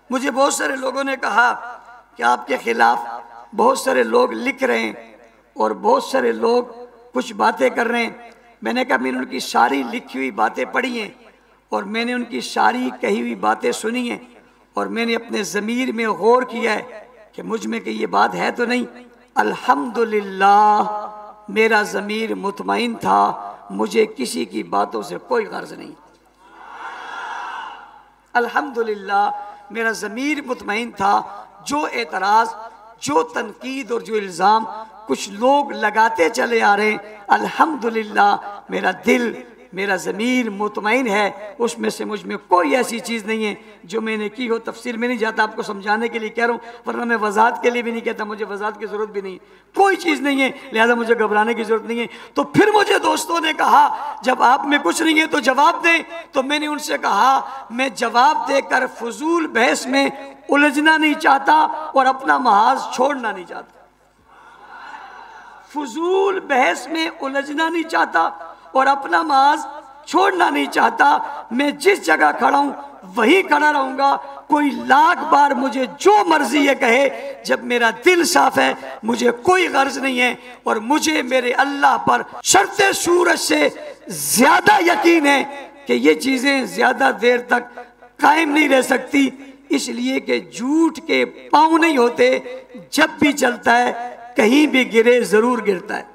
मुझे बहुत सारे लोगों ने कहा कि आपके खिलाफ बहुत सारे लोग लिख रहे हैं और बहुत सारे लोग कुछ बातें कर रहे हैं। मैंने कहा मैंने उनकी सारी लिखी हुई बातें पढ़ी हैं और मैंने उनकी सारी कही हुई बातें सुनी हैं और मैंने अपने ज़मीर में गौर किया है कि मुझ में कि ये बात है तो नहीं। अल्हम्दुलिल्लाह मेरा ज़मीर मुतमईन था, मुझे किसी की बातों से कोई गर्ज नहीं। अल्हम्दुलिल्लाह मेरा ज़मीर मुतमईन था। जो एतराज़, जो तनकीद और जो इल्ज़ाम कुछ लोग लगाते चले आ रहे हैं, अल्हम्दुलिल्लाह मेरा दिल, मेरा ज़मीर मुतमईन है। उसमें से मुझ में कोई ऐसी चीज़ नहीं है जो मैंने की हो। तफसील में नहीं जाता, आपको समझाने के लिए कह रहा हूँ, वरना मैं वजाहत के लिए भी नहीं कहता, मुझे वजाहत की ज़रूरत भी नहीं, कोई चीज़ नहीं है, लिहाजा मुझे घबराने की ज़रूरत नहीं है। तो फिर मुझे दोस्तों ने कहा जब आप में कुछ नहीं है तो जवाब दें। तो मैंने उनसे कहा मैं जवाब देकर फजूल बहस में उलझना नहीं चाहता और अपना महाज छोड़ना नहीं चाहता। फजूल बहस में उलझना नहीं चाहता और अपना महाज छोड़ना नहीं चाहता। मैं जिस जगह खड़ा हूं वहीं खड़ा रहूंगा। कोई लाख बार मुझे जो मर्जी ये कहे, जब मेरा दिल साफ है मुझे कोई गर्ज नहीं है और मुझे मेरे अल्लाह पर शर्ते सूरज से ज्यादा यकीन है कि ये चीजें ज्यादा देर तक कायम नहीं रह सकती, इसलिए कि झूठ के पांव नहीं होते, जब भी चलता है कहीं भी गिरे जरूर गिरता है।